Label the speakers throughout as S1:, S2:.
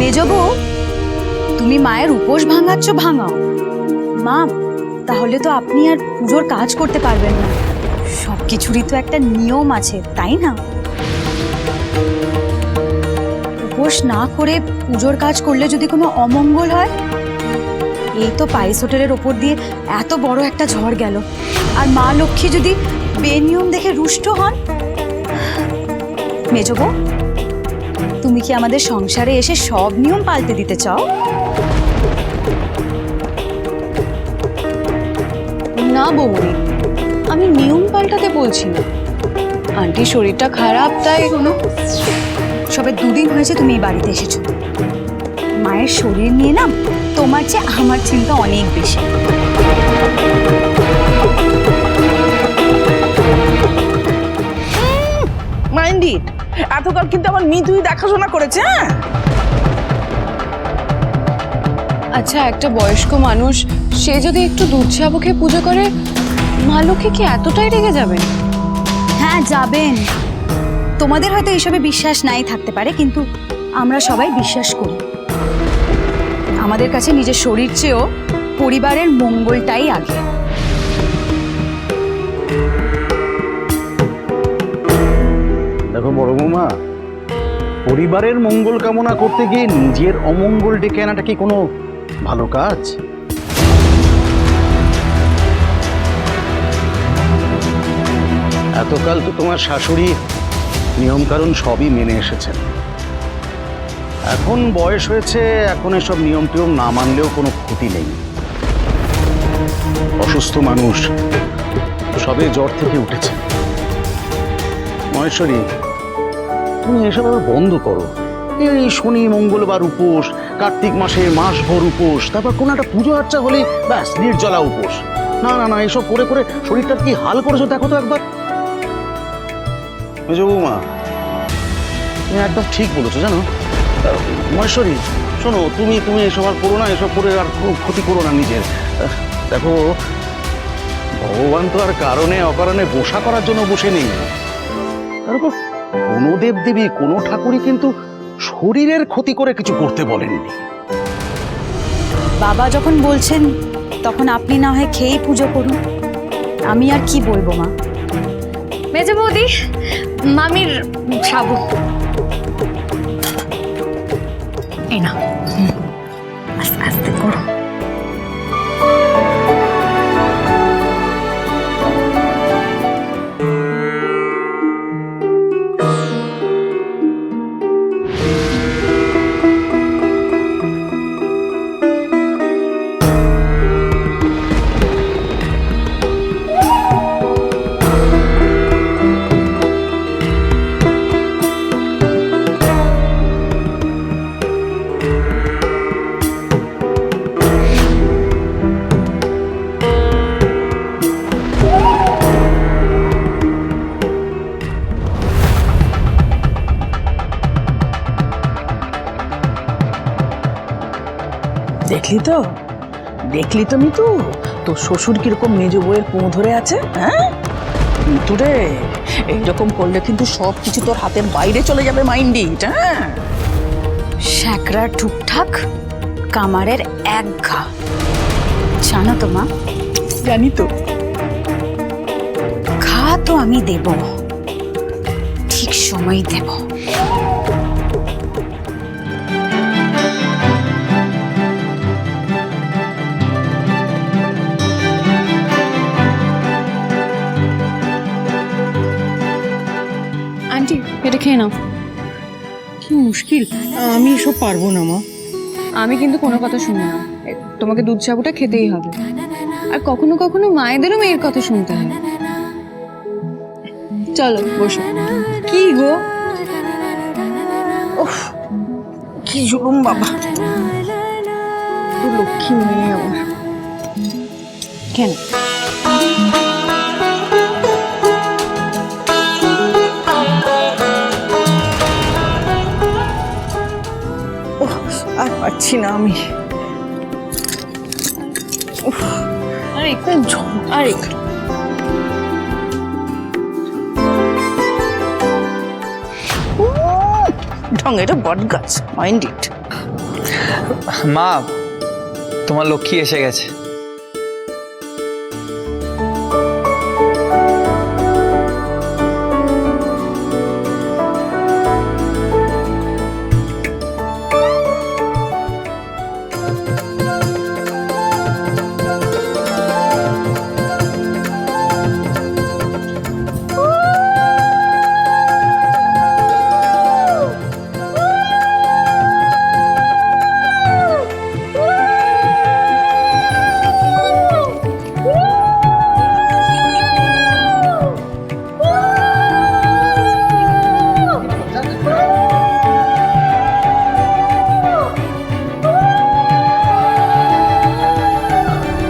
S1: মেজবু, তুমি মায়ের উপোস ভাঙাচ্ছ, ভাঙাও। মা, তাহলে তো আপনি আর পুজোর কাজ করতে পারবেন না। সবকিছুরই তো একটা নিয়ম আছে, তাই না? উপোস না করে পুজোর কাজ করলে যদি কোনো অমঙ্গল হয়। এই তো পাইস হোটেলের ওপর দিয়ে এত বড় একটা ঝড় গেল, আর মা লক্ষ্মী যদি বেনিয়ম দেখে রুষ্ট হন। মেজবু, তুমি কি আমাদের সংসারে এসে সব নিয়ম পাল্টে দিতে চাও?
S2: না বৌমনি, আমি নিয়ম পাল্টাতে বলছি না। আন্টির শরীরটা খারাপ, তাই
S1: শোনো, সবে 2 দিন হয়েছে তুমি এই বাড়িতে এসেছো। মায়ের শরীর নিয়ে না তোমার চেয়ে আমার চিন্তা অনেক বেশি।
S3: মাইন্ড ইট, এতকাল কিন্তু আমার মৃদুই দেখাশোনা করেছে। হ্যাঁ,
S2: আচ্ছা, একটা বয়স্ক মানুষ সে যদি একটু দুধ চা মুখে পুজো করে, মা লক্ষ্মী কি এতটাই রেগে যাবেন?
S1: হ্যাঁ, যাবেন। তোমাদের হয়তো এইসবে বিশ্বাস নাই থাকতে পারে, কিন্তু আমরা সবাই বিশ্বাস করি। আমাদের কাছে নিজের শরীর চেয়েও পরিবারের মঙ্গলটাই আগে।
S4: দেখো বড় বৌমা, পরিবারের মঙ্গল কামনা করতে গিয়ে নিজের অমঙ্গল ডেকে আনাটা কি কোনো ভালো কাজ? এতকাল তো তোমার শাশুড়ি নিয়মকানুন সবই মেনে এসেছেন। এখন বয়স হয়েছে, এখন এসব নিয়ম টিয়ম না মানলেও কোনো ক্ষতি নেই। অসুস্থ মানুষ, সবে জ্বর থেকে উঠেছে। মহেশ্বরী, তুমি এসব আবার বন্ধ করো। এই শনি মঙ্গলবার উপোস, কার্তিক মাসে মাসভর উপোস, তারপর কোনো একটা পুজো আর্চা হলে ব্যাস নির্জলা উপোস। না না না, এসব করে করে শরীরটা কি হাল করেছো দেখো তো একবার। মেজো বৌমা, তুমি একদম ঠিক বলেছো জানো। মহেশ্বরী শোনো, তুমি তুমি এসব আর করো না, এসব করে আর ক্ষতি করো না নিজের। দেখো, ভগবান তো আর কারণে অকারণে বসা করার জন্য বসে নেই। তারপর কোনো দেবদেবী, কোনো ঠাকুরই কিন্তু শরীরের ক্ষতি করে কিছু করতে বলেননি।
S1: বাবা যখন বলছেন তখন আপনি না হয় খেয়েই পুজো করুন। আমি আর কি বলবো মা।
S2: মেজে বৌদি, মামির সাবু।
S1: এই না, আস্তে আস্তে করো।
S3: দেখলি তো, দেখলি তো মিতু, তোর শ্বশুর কিরকম মেজ বউয়ের কুঁ ধরে আছে। হ্যাঁ মিতু রে, এইরকম করলে কিন্তু সব কিছু তোর হাতের বাইরে চলে যাবে। Mind it. হ্যাঁ,
S1: শ্যাকরা ঠিকঠাক, কামারের এক ঘা। জানো তো মা,
S3: জানি তো।
S1: ঘা তো আমি দেব, ঠিক সময় দেব।
S2: আন্টি, এটা খেয়ে নাও।
S3: কি মুশকিল, আমি এসব পারবো না মা।
S2: আমি কিন্তু কোনো কথা শুনবো না, তোমাকে দুধ চাবুটা খেতেই হবে। আর কখনো কখনো মায়েদেরও মেয়ের কথা শুনতে হয়। চলো বসো।
S3: কি গো, উফ, কি জুলুম বাবা। তুই লক্ষ্মী মেয়ে আমার।
S2: কেন?
S3: আর পাচ্ছি না আমি।
S2: আর একটু আর একটু।
S3: ঢঙের বট গাছ। Mind it.
S5: মা, তোমার লক্ষ্মী এসে গেছে।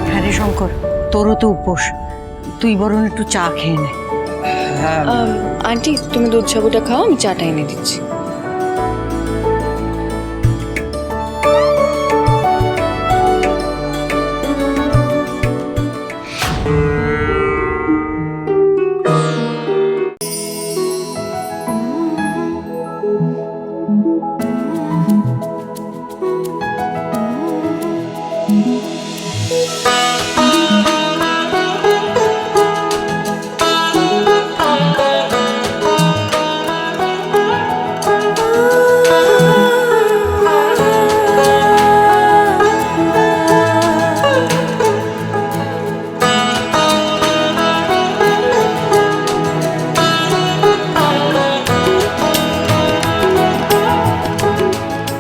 S6: হ্যাঁ রে শঙ্কর, তোরও তো উপোস, তুই বরং একটু চা খেয়ে নে।
S5: হ্যাঁ,
S2: আন্টি তুমি দুধ সাবুটা খাও, আমি চাটা এনে দিচ্ছি।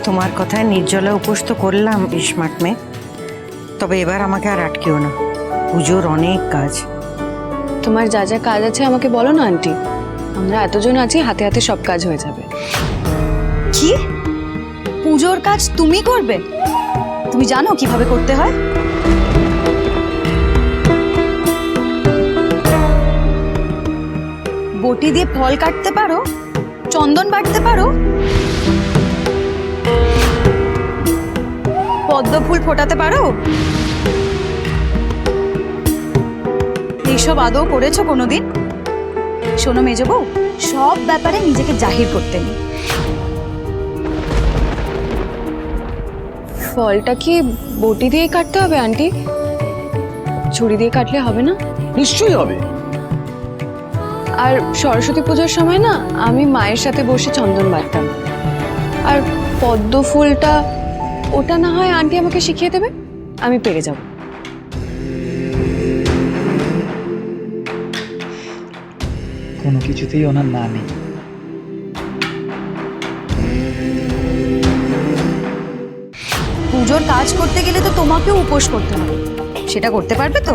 S6: তোমার কথায় নির্জলা উপোস তো করলাম স্মার্ট মেয়ে, তবে এবার আমাকে আর আটকেও না, পুজোর অনেক কাজ।
S2: তোমার যা যা কাজ আছে আমাকে বলো না আন্টি, আমরা এতজন আছি, হাতে হাতে সব কাজ হয়ে যাবে।
S1: কি পুজোর কাজ তুমি করবে? তুমি জানো কিভাবে করতে হয়? বটি দিয়ে ফল কাটতে পারো? চন্দন বাটতে পারো? পদ্ম ফুল ফোটাতে পারো? এইসব আদৌ করেছো কোনোদিন? শোনো মেজো বউ, সব ব্যাপারে নিজেকে জাহির করতে নেই।
S2: ফলটা কি বটি দিয়ে কাটতে হবে আন্টি? ছুরি দিয়ে কাটলে হবে না?
S4: নিশ্চয়ই হবে।
S2: আর সরস্বতী পুজোর সময় না আমি মায়ের সাথে বসে চন্দন বাটতাম। আর পদ্ম ফুলটা, ওটা না হয় আন্টি আমাকে শিখিয়ে দেবে, আমি পেরে যাব।
S5: কোনো কিছুতেই ওনার না নেই।
S1: পুজোর কাজ করতে গেলে তো তোমাকেও উপোস করতে হবে, সেটা করতে পারবে তো?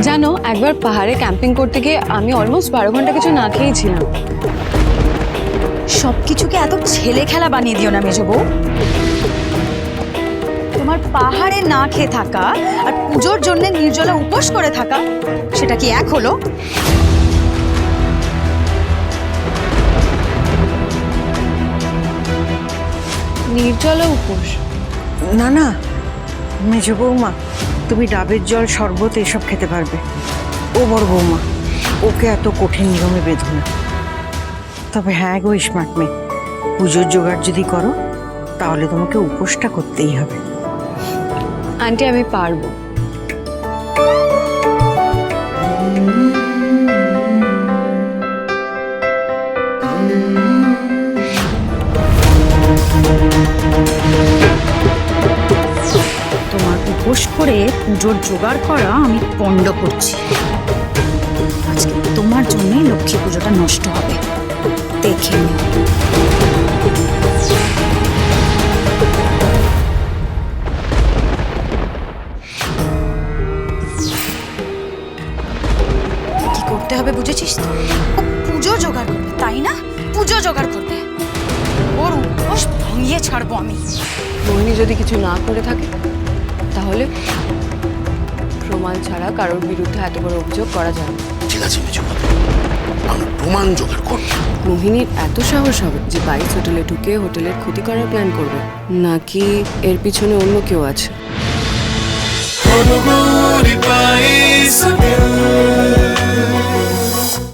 S2: জানো, একবার পাহাড়ে ক্যাম্পিং করতে গিয়ে আমি অলমোস্ট 12 ঘন্টা কিছু না খেয়েই ছিলাম।
S1: সবকিছুকে এত ছেলে খেলা বানিয়ে দিও না মেজো বউ। তোমার পাহাড়ে না খেয়ে থাকা আর পুজোর জন্য নির্জলা উপোস করে থাকা, সেটা কি এক হলো?
S2: নির্জলা উপোস?
S6: না না মেজো বৌমা, তুমি ডাবের জল, শরবত এসব খেতে পারবে। ও বড় বৌমা, ওকে এত কঠিন নিয়মে বেঁধো না। তবে হ্যাঁ গো স্মার্ট মেয়ে, পুজোর জোগাড় যদি করো তাহলে তোমাকে উপোসটা করতেই হবে।
S2: আন্টি আমি পারবো।
S1: তোমার উপোস করে পুজোর জোগাড় করা আমি পণ্ড করছি। আজকে তোমার জন্যই লক্ষ্মী পুজোটা নষ্ট হবে, দেখে নিও। কি করতে হবে বুঝেছিস তো? ও পুজো জোগাড় করবে, তাই না? পুজো জোগাড় করবে, ওর উপোস ভাঙিয়ে ছাড়বো আমি।
S2: মোহিনী যদি কিছু না করে থাকে তাহলে প্রমাণ ছাড়া কারোর বিরুদ্ধে এত বড় অভিযোগ করা যায় না।
S4: ঠিক আছে মেজো বউ, আমি প্রমাণ জোগাড় করব।
S2: মোহিনীর এত সাহস হবে যে 22 হোটেলে ঢুকে হোটেলের ক্ষতি করার প্ল্যান করবে, নাকি এর পিছনে অন্য কেউ আছে?